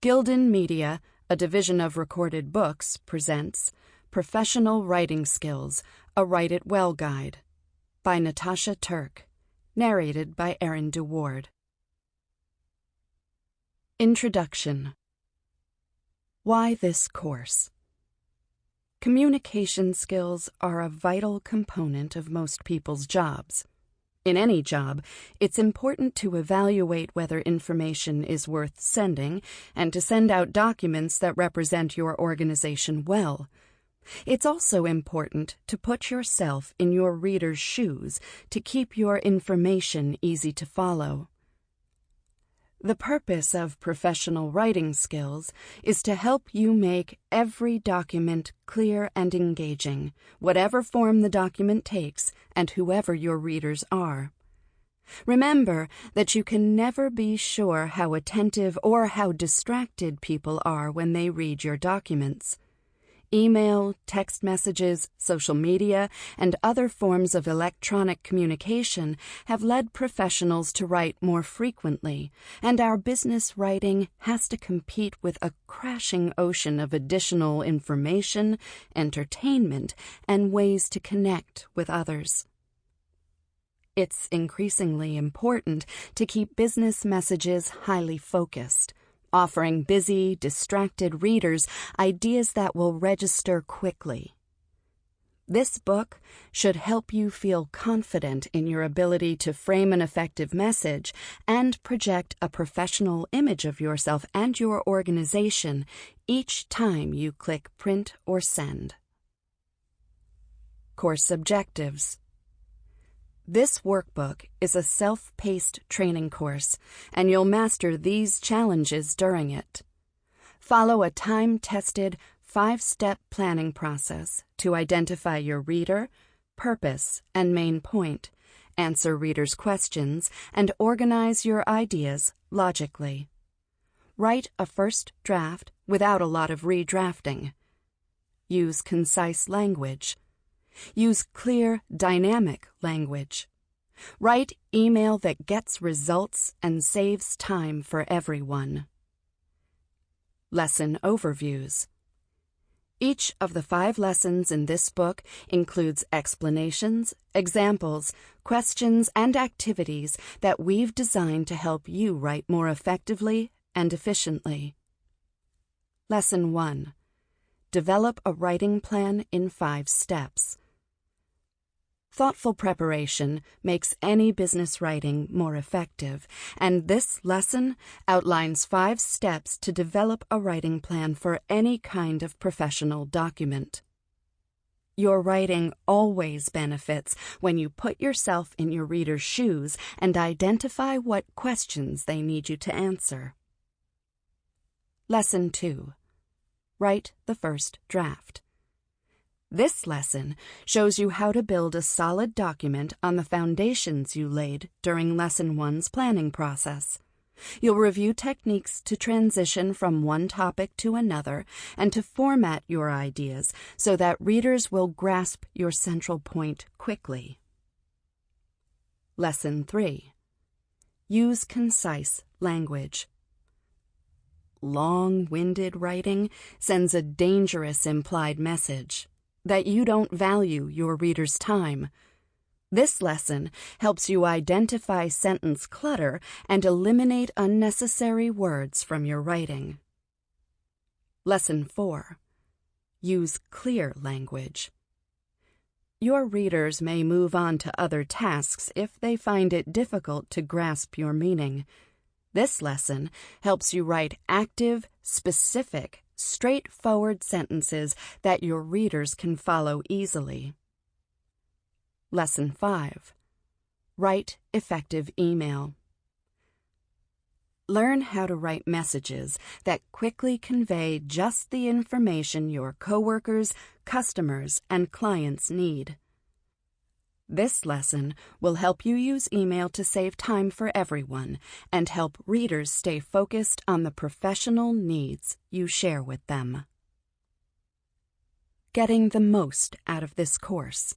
Gildan Media, a division of Recorded Books, presents Professional Writing Skills, a Write It Well Guide by Natasha Terk, narrated by Erin Deward. Introduction. Why this course? Communication skills are a vital component of most people's jobs. In any job, it's important to evaluate whether information is worth sending and to send out documents that represent your organization well. It's also important to put yourself in your reader's shoes to keep your information easy to follow. The purpose of professional writing skills is to help you make every document clear and engaging, whatever form the document takes and whoever your readers are. Remember that you can never be sure how attentive or how distracted people are when they read your documents. Email, text messages, social media, and other forms of electronic communication have led professionals to write more frequently, and our business writing has to compete with a crashing ocean of additional information, entertainment, and ways to connect with others. It's increasingly important to keep business messages highly focused, offering busy, distracted readers ideas that will register quickly. This book should help you feel confident in your ability to frame an effective message and project a professional image of yourself and your organization each time you click print or send. Course objectives. This workbook is a self-paced training course, and you'll master these challenges during it. Follow a time-tested, 5-step planning process to identify your reader, purpose, and main point, answer readers' questions, and organize your ideas logically. Write a first draft without a lot of redrafting. Use concise language. Use clear, dynamic language. Write email that gets results and saves time for everyone. Lesson overviews. Each of the 5 lessons in this book includes explanations, examples, questions, and activities that we've designed to help you write more effectively and efficiently. Lesson 1. Develop a writing plan in 5 steps. Thoughtful preparation makes any business writing more effective, and this lesson outlines 5 steps to develop a writing plan for any kind of professional document. Your writing always benefits when you put yourself in your reader's shoes and identify what questions they need you to answer. Lesson 2. Write the first draft. This lesson shows you how to build a solid document on the foundations you laid during Lesson 1's planning process. You'll review techniques to transition from one topic to another and to format your ideas so that readers will grasp your central point quickly. Lesson 3. Use concise language. Long-winded writing sends a dangerous implied message that you don't value your reader's time. This lesson helps you identify sentence clutter and eliminate unnecessary words from your writing. Lesson 4. Use clear language. Your readers may move on to other tasks if they find it difficult to grasp your meaning. This lesson helps you write active, specific, straightforward sentences that your readers can follow easily. Lesson 5. Write effective email. Learn how to write messages that quickly convey just the information your coworkers, customers, and clients need. This lesson will help you use email to save time for everyone and help readers stay focused on the professional needs you share with them. Getting the most out of this course.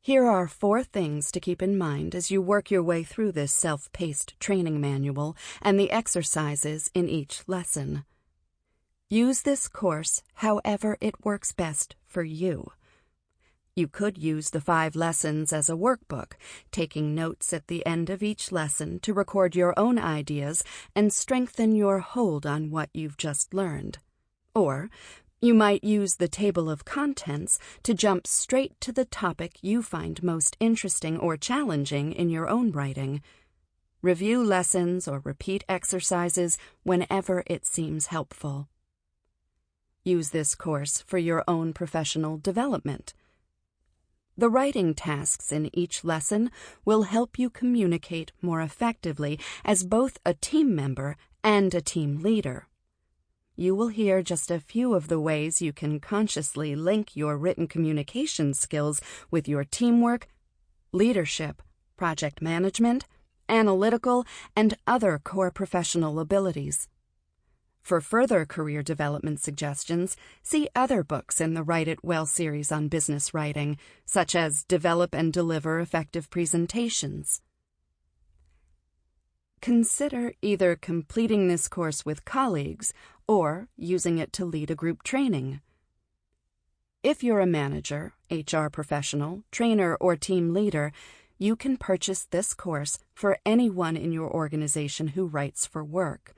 Here are 4 things to keep in mind as you work your way through this self-paced training manual and the exercises in each lesson. Use this course however it works best for you. You could use the 5 lessons as a workbook, taking notes at the end of each lesson to record your own ideas and strengthen your hold on what you've just learned. Or you might use the table of contents to jump straight to the topic you find most interesting or challenging in your own writing. Review lessons or repeat exercises whenever it seems helpful. Use this course for your own professional development. The writing tasks in each lesson will help you communicate more effectively as both a team member and a team leader. You will hear just a few of the ways you can consciously link your written communication skills with your teamwork, leadership, project management, analytical, and other core professional abilities. For further career development suggestions, see other books in the Write It Well series on business writing, such as Develop and Deliver Effective Presentations. Consider either completing this course with colleagues or using it to lead a group training. If you're a manager, HR professional, trainer, or team leader, you can purchase this course for anyone in your organization who writes for work.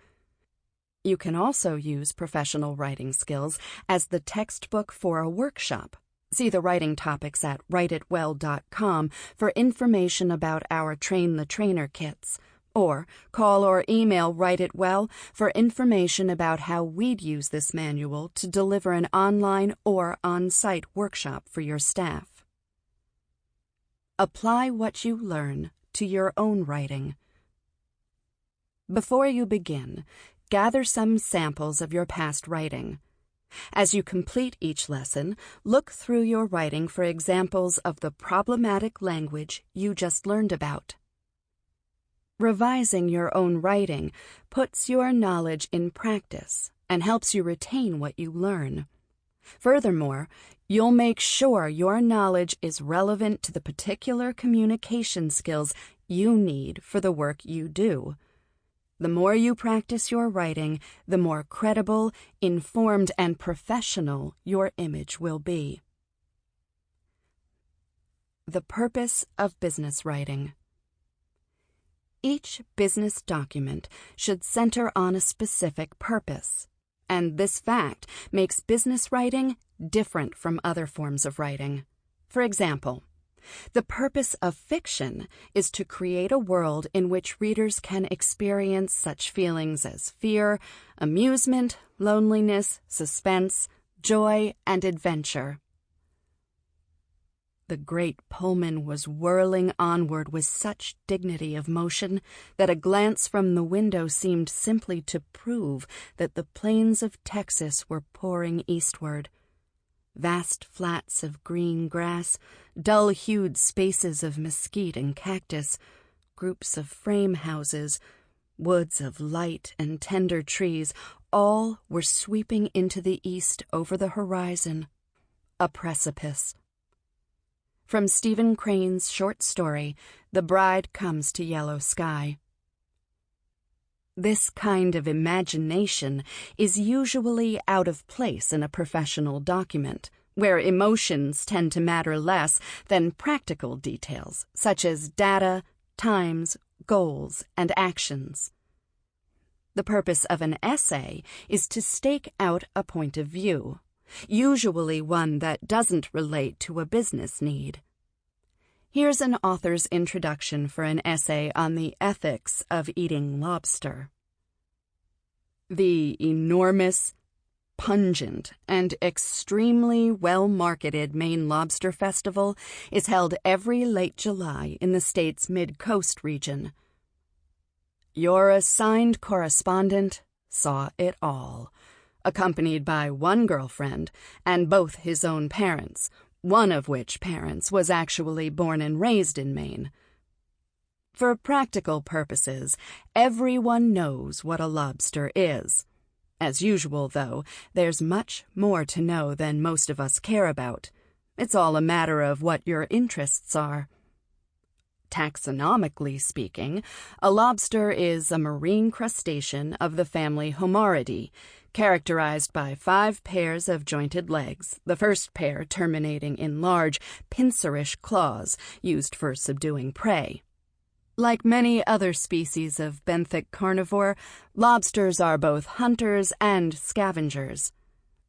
You can also use professional writing skills as the textbook for a workshop. See the writing topics at writeitwell.com for information about our Train the Trainer kits, or call or email Write It Well for information about how we'd use this manual to deliver an online or on-site workshop for your staff. Apply what you learn to your own writing. Before you begin, gather some samples of your past writing. As you complete each lesson, look through your writing for examples of the problematic language you just learned about. Revising your own writing puts your knowledge in practice and helps you retain what you learn. Furthermore, you'll make sure your knowledge is relevant to the particular communication skills you need for the work you do. The more you practice your writing, the more credible, informed, and professional your image will be. The purpose of business writing. Each business document should center on a specific purpose, and this fact makes business writing different from other forms of writing. For example, the purpose of fiction is to create a world in which readers can experience such feelings as fear, amusement, loneliness, suspense, joy, and adventure. The great Pullman was whirling onward with such dignity of motion that a glance from the window seemed simply to prove that the plains of Texas were pouring eastward. Vast flats of green grass, dull-hued spaces of mesquite and cactus, groups of frame houses, woods of light and tender trees, all were sweeping into the east over the horizon. A precipice. From Stephen Crane's short story, The Bride Comes to Yellow Sky. This kind of imagination is usually out of place in a professional document, where emotions tend to matter less than practical details, such as data, times, goals, and actions. The purpose of an essay is to stake out a point of view, usually one that doesn't relate to a business need. Here's an author's introduction for an essay on the ethics of eating lobster. The enormous, pungent, and extremely well-marketed Maine Lobster Festival is held every late July in the state's mid-coast region. Your assigned correspondent saw it all, accompanied by one girlfriend and both his own parents, one of which parents was actually born and raised in Maine. For practical purposes, everyone knows what a lobster is. As usual, though, there's much more to know than most of us care about. It's all a matter of what your interests are. Taxonomically speaking, a lobster is a marine crustacean of the family Homaridae, characterized by 5 pairs of jointed legs, the first pair terminating in large, pincerish claws used for subduing prey. Like many other species of benthic carnivore, lobsters are both hunters and scavengers.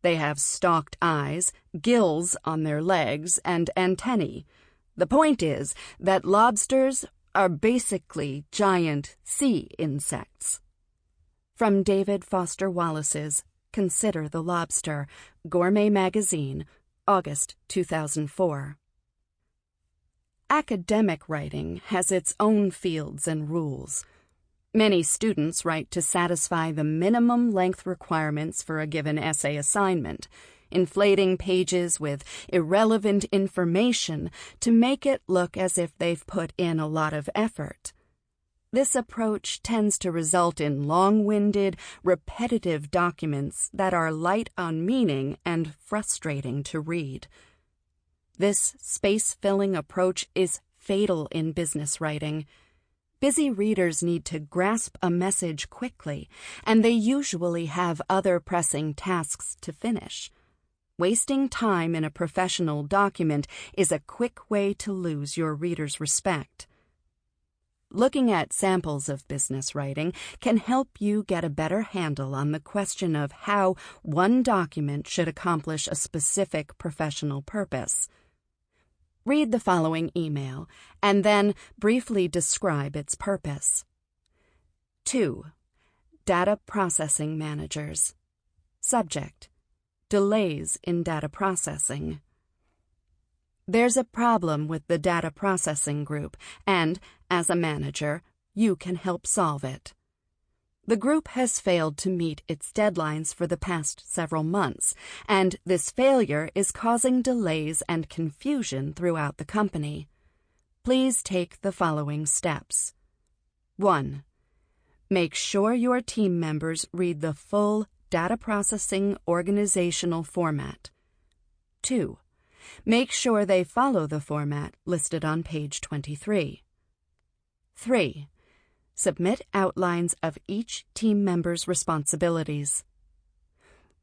They have stalked eyes, gills on their legs, and antennae. The point is that lobsters are basically giant sea insects. From David Foster Wallace's Consider the Lobster, Gourmet Magazine, August 2004. Academic writing has its own fields and rules. Many students write to satisfy the minimum length requirements for a given essay assignment, inflating pages with irrelevant information to make it look as if they've put in a lot of effort. This approach tends to result in long-winded, repetitive documents that are light on meaning and frustrating to read. This space-filling approach is fatal in business writing. Busy readers need to grasp a message quickly, and they usually have other pressing tasks to finish. Wasting time in a professional document is a quick way to lose your reader's respect. Looking at samples of business writing can help you get a better handle on the question of how one document should accomplish a specific professional purpose. Read the following email, and then briefly describe its purpose. 2. Data Processing Managers. Subject: Delays in data processing. There's a problem with the data processing group, and, as a manager, you can help solve it. The group has failed to meet its deadlines for the past several months, and this failure is causing delays and confusion throughout the company. Please take the following steps. 1. Make sure your team members read the full data processing organizational format. 2. Make sure they follow the format listed on page 23. 3. Submit outlines of each team member's responsibilities.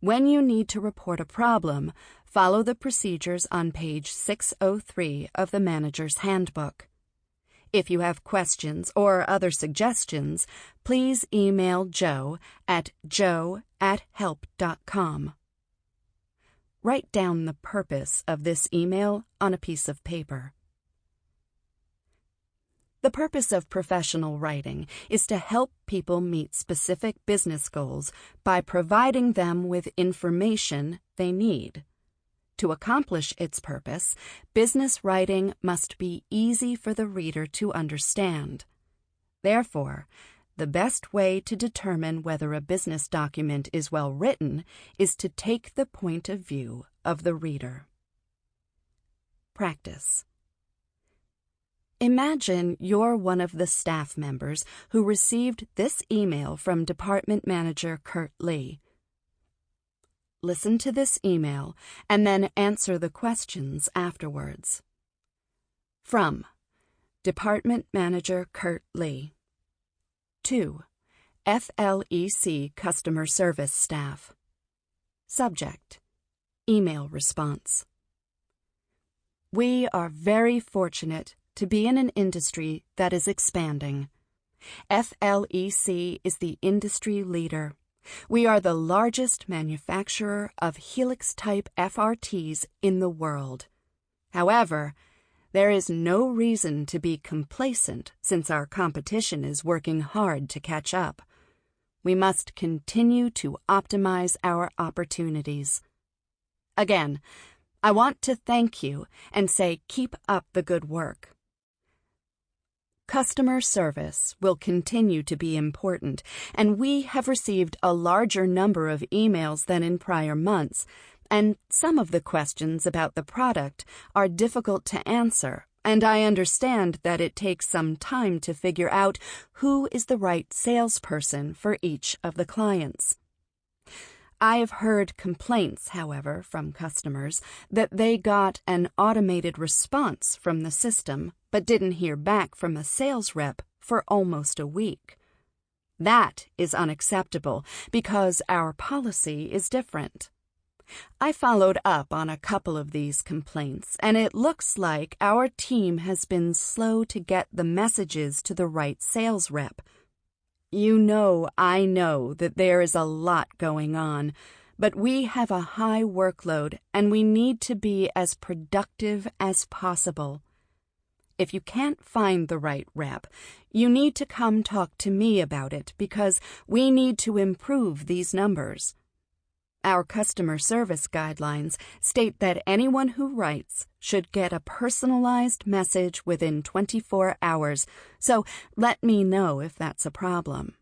When you need to report a problem, follow the procedures on page 603 of the Manager's Handbook. If you have questions or other suggestions, please email Joe at joe@help.com. Write down the purpose of this email on a piece of paper. The purpose of professional writing is to help people meet specific business goals by providing them with information they need. To accomplish its purpose, business writing must be easy for the reader to understand. Therefore, the best way to determine whether a business document is well written is to take the point of view of the reader. Practice. Imagine you're one of the staff members who received this email from Department Manager Kurt Lee. Listen to this email and then answer the questions afterwards. From Department Manager Kurt Lee. 2. FLEC Customer Service Staff. Subject: Email response. We are very fortunate to be in an industry that is expanding. FLEC is the industry leader. We are the largest manufacturer of Helix-type FRTs in the world. However, there is no reason to be complacent since our competition is working hard to catch up. We must continue to optimize our opportunities. Again, I want to thank you and say keep up the good work. Customer service will continue to be important, and we have received a larger number of emails than in prior months, and some of the questions about the product are difficult to answer, and I understand that it takes some time to figure out who is the right salesperson for each of the clients. I have heard complaints, however, from customers that they got an automated response from the system but didn't hear back from a sales rep for almost a week. That is unacceptable because our policy is different. I followed up on a couple of these complaints, and it looks like our team has been slow to get the messages to the right sales rep. I know that there is a lot going on, but we have a high workload and we need to be as productive as possible. If you can't find the right rep, you need to come talk to me about it because we need to improve these numbers. Our customer service guidelines state that anyone who writes should get a personalized message within 24 hours, so let me know if that's a problem.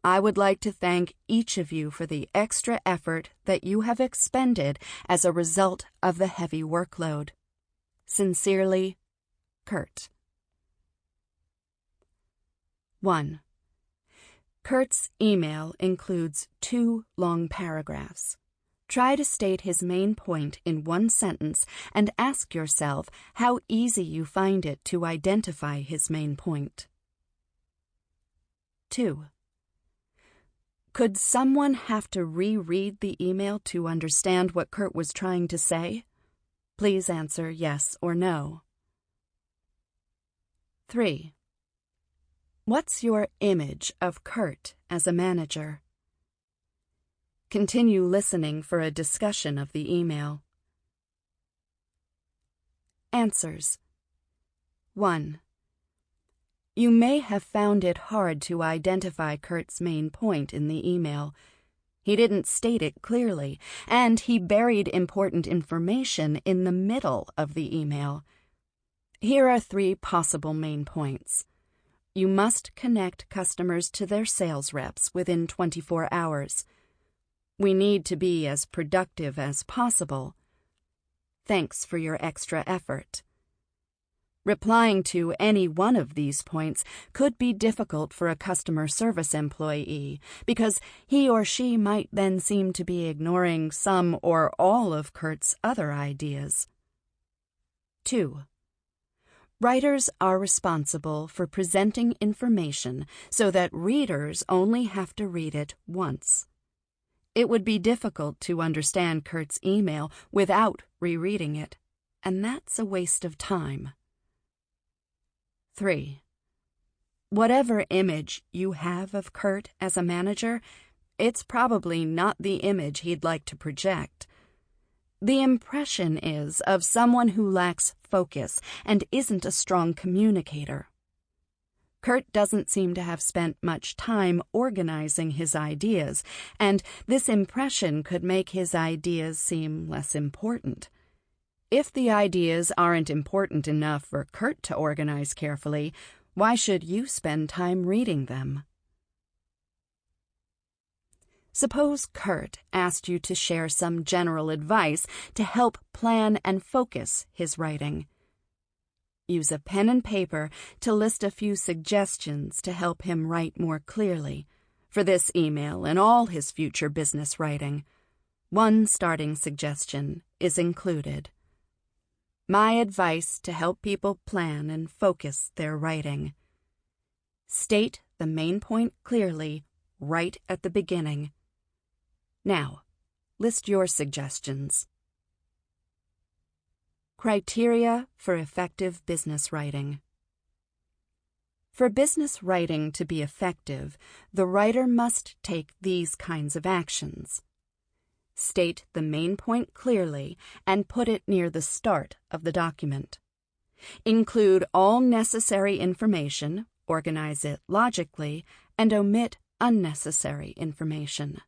I would like to thank each of you for the extra effort that you have expended as a result of the heavy workload. Sincerely, Kurt. 1. Kurt's email includes 2 long paragraphs. Try to state his main point in one sentence and ask yourself how easy you find it to identify his main point. 2. Could someone have to reread the email to understand what Kurt was trying to say? Please answer yes or no. 3. What's your image of Kurt as a manager? Continue listening for a discussion of the email. Answers. 1. You may have found it hard to identify Kurt's main point in the email. He didn't state it clearly, and he buried important information in the middle of the email. Here are 3 possible main points. You must connect customers to their sales reps within 24 hours. We need to be as productive as possible. Thanks for your extra effort. Replying to any one of these points could be difficult for a customer service employee because he or she might then seem to be ignoring some or all of Kurt's other ideas. 2. Writers are responsible for presenting information so that readers only have to read it once. It would be difficult to understand Kurt's email without rereading it, and that's a waste of time. 3. Whatever image you have of Kurt as a manager, it's probably not the image he'd like to project. The impression is of someone who lacks focus and isn't a strong communicator. Kurt doesn't seem to have spent much time organizing his ideas, and this impression could make his ideas seem less important. If the ideas aren't important enough for Kurt to organize carefully, why should you spend time reading them? Suppose Kurt asked you to share some general advice to help plan and focus his writing. Use a pen and paper to list a few suggestions to help him write more clearly. For this email and all his future business writing, one starting suggestion is included. My advice to help people plan and focus their writing. State the main point clearly right at the beginning. Now, list your suggestions. Criteria for effective business writing. For business writing to be effective, the writer must take these kinds of actions. State the main point clearly and put it near the start of the document. Include all necessary information, organize it logically, and omit unnecessary information.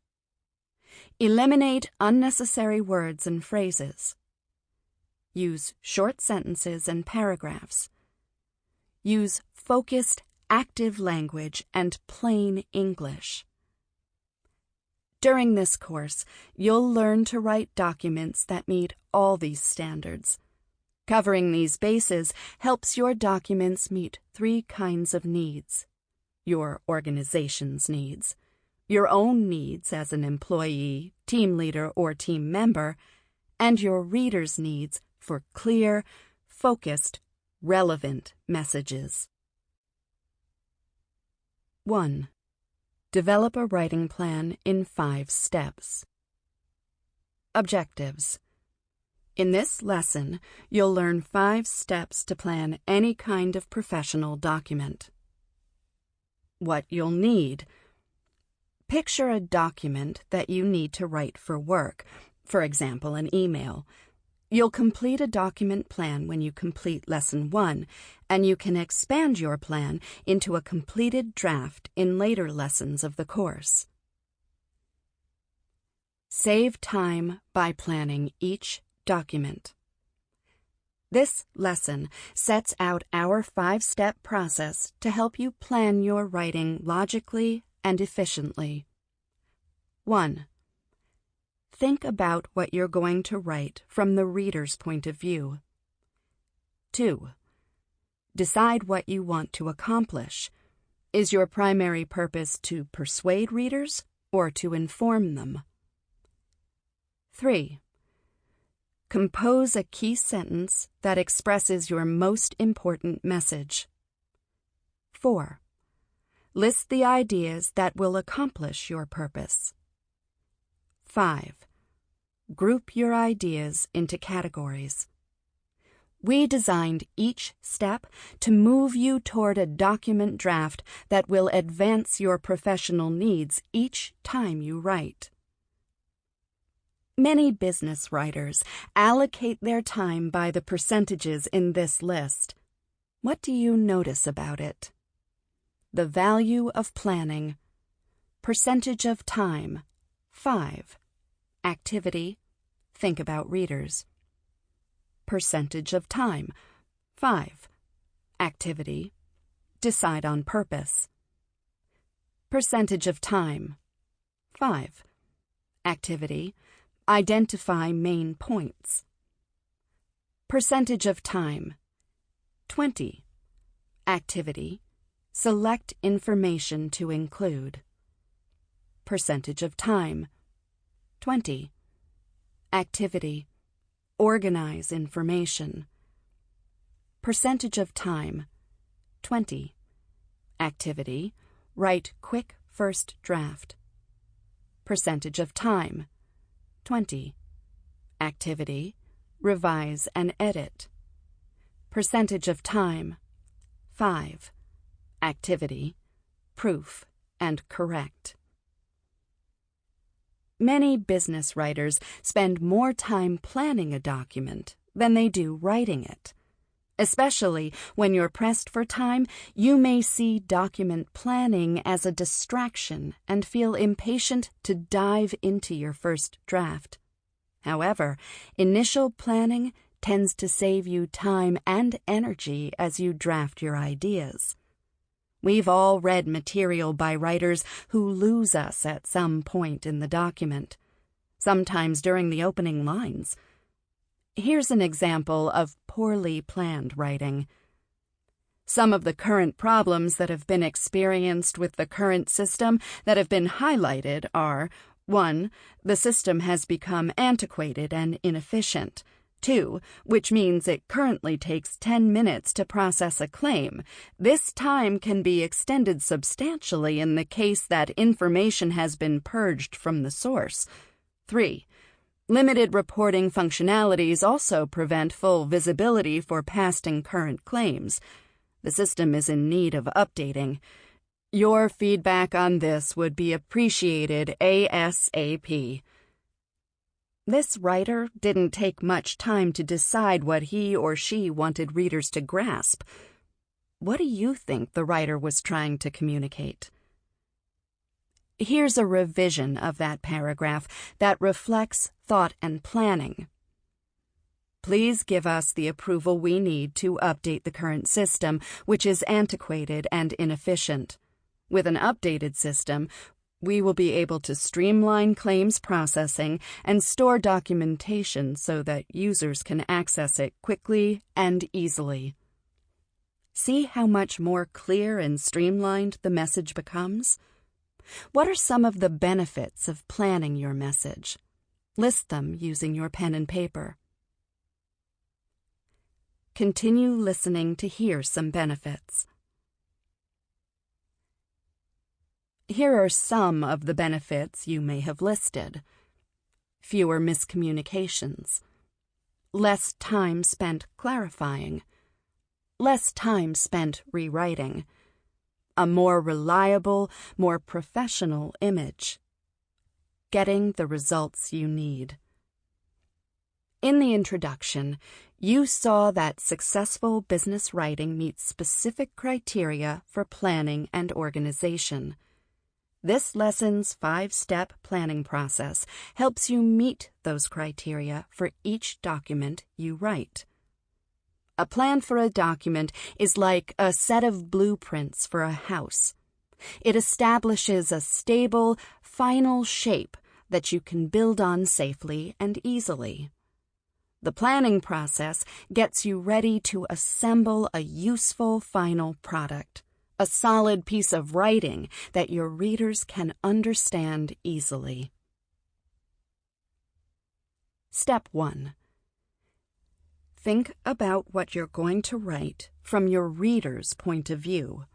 Eliminate unnecessary words and phrases. Use short sentences and paragraphs. Use focused, active language and plain English. During this course, you'll learn to write documents that meet all these standards. Covering these bases helps your documents meet 3 kinds of needs. Your organization's needs, your own needs as an employee, team leader or team member, and your reader's needs for clear, focused, relevant messages. 1. Develop a writing plan in 5 steps. Objectives. In this lesson, you'll learn 5 steps to plan any kind of professional document. What you'll need. Picture a document that you need to write for work, for example, an email. You'll complete a document plan when you complete Lesson 1, and you can expand your plan into a completed draft in later lessons of the course. Save time by planning each document. This lesson sets out our 5-step process to help you plan your writing logically and efficiently. 1. Think about what you're going to write from the reader's point of view. 2. Decide what you want to accomplish. Is your primary purpose to persuade readers or to inform them? 3. Compose a key sentence that expresses your most important message. 4. List the ideas that will accomplish your purpose. 5. Group your ideas into categories. We designed each step to move you toward a document draft that will advance your professional needs each time you write. Many business writers allocate their time by the percentages in this list. What do you notice about it? The value of planning. Percentage of time, 5. Activity, think about readers. Percentage of time, 5. Activity, decide on purpose. Percentage of time, 5. Activity, identify main points. Percentage of time, 20. Activity, select information to include. Percentage of time, 20. Activity, organize information. Percentage of time, 20. Activity, write quick first draft. Percentage of time, 20. Activity, revise and edit. Percentage of time, 5. Activity, proof and correct. Many business writers spend more time planning a document than they do writing it. Especially when you're pressed for time, you may see document planning as a distraction and feel impatient to dive into your first draft. However, initial planning tends to save you time and energy as you draft your ideas. We've all read material by writers who lose us at some point in the document, sometimes during the opening lines. Here's an example of poorly planned writing. Some of the current problems that have been experienced with the current system that have been highlighted are: 1. The system has become antiquated and inefficient. 2, which means it currently takes 10 minutes to process a claim. This time can be extended substantially in the case that information has been purged from the source. 3. Limited reporting functionalities also prevent full visibility for past and current claims. The system is in need of updating. Your feedback on this would be appreciated ASAP. This writer didn't take much time to decide what he or she wanted readers to grasp. What do you think the writer was trying to communicate? Here's a revision of that paragraph that reflects thought and planning. Please give us the approval we need to update the current system, which is antiquated and inefficient. With an updated system, we will be able to streamline claims processing and store documentation so that users can access it quickly and easily. See how much more clear and streamlined the message becomes? What are some of the benefits of planning your message? List them using your pen and paper. Continue listening to hear some benefits. Here are some of the benefits you may have listed. Fewer miscommunications. Less time spent clarifying. Less time spent rewriting. A more reliable, more professional image. Getting the results you need. In the introduction, you saw that successful business writing meets specific criteria for planning and organization. This lesson's 5-step planning process helps you meet those criteria for each document you write. A plan for a document is like a set of blueprints for a house. It establishes a stable, final shape that you can build on safely and easily. The planning process gets you ready to assemble a useful final product, a solid piece of writing that your readers can understand easily. Step 1. Think about what you're going to write from your reader's point of view.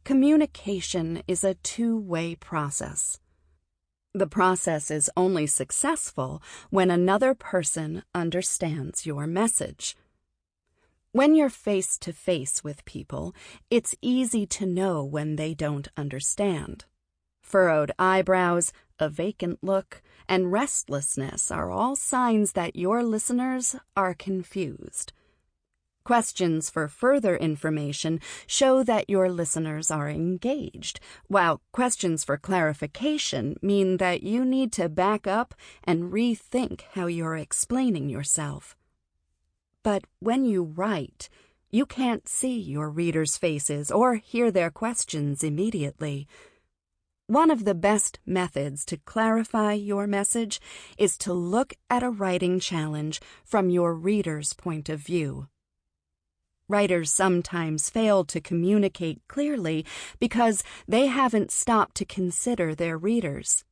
Communication is a two-way process. The process is only successful when another person understands your message. When you're face-to-face with people, it's easy to know when they don't understand. Furrowed eyebrows, a vacant look, and restlessness are all signs that your listeners are confused. Questions for further information show that your listeners are engaged, while questions for clarification mean that you need to back up and rethink how you're explaining yourself. But when you write, you can't see your readers' faces or hear their questions immediately. One of the best methods to clarify your message is to look at a writing challenge from your reader's point of view. Writers sometimes fail to communicate clearly because they haven't stopped to consider their readers.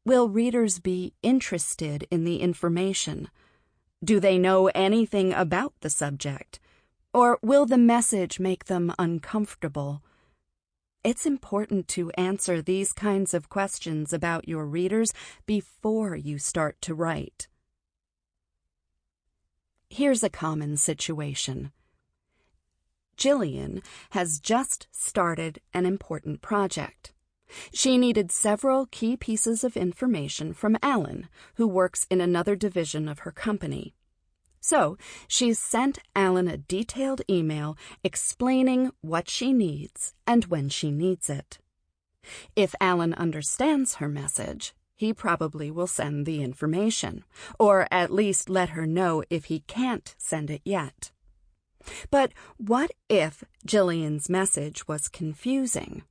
Will readers be interested in the information? Do they know anything about the subject? Or will the message make them uncomfortable? It's important to answer these kinds of questions about your readers before you start to write. Here's a common situation. Jillian has just started an important project. She needed several key pieces of information from Alan, who works in another division of her company. So she's sent Alan a detailed email explaining what she needs and when she needs it. If Alan understands her message, he probably will send the information, or at least let her know if he can't send it yet. But what if Jillian's message was confusing?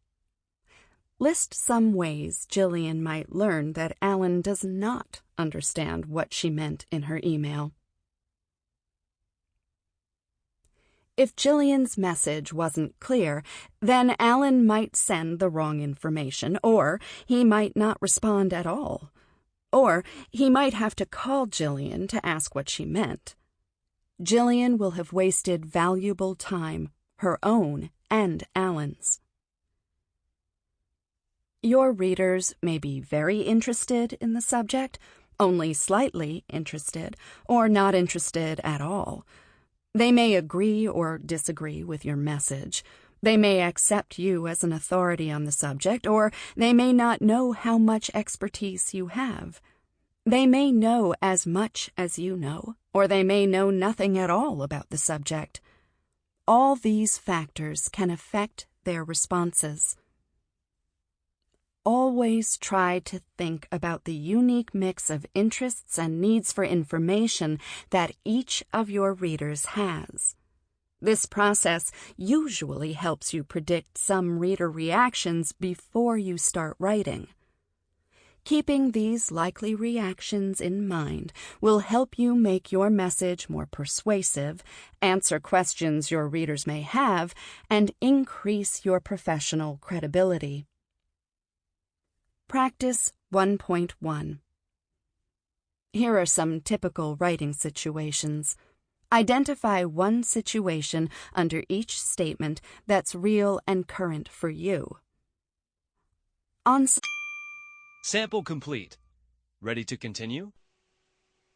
List some ways Jillian might learn that Alan does not understand what she meant in her email. If Jillian's message wasn't clear, then Alan might send the wrong information, or he might not respond at all. Or he might have to call Jillian to ask what she meant. Jillian will have wasted valuable time, her own and Alan's. Your readers may be very interested in the subject, only slightly interested, or not interested at all. They may agree or disagree with your message. They may accept you as an authority on the subject, or they may not know how much expertise you have. They may know as much as you know, or they may know nothing at all about the subject. All these factors can affect their responses. Always try to think about the unique mix of interests and needs for information that each of your readers has. This process usually helps you predict some reader reactions before you start writing. Keeping these likely reactions in mind will help you make your message more persuasive, answer questions your readers may have, and increase your professional credibility. Practice 1.1. Here are some typical writing situations. Identify one situation under each statement that's real and current for you. Sample complete. Ready to continue?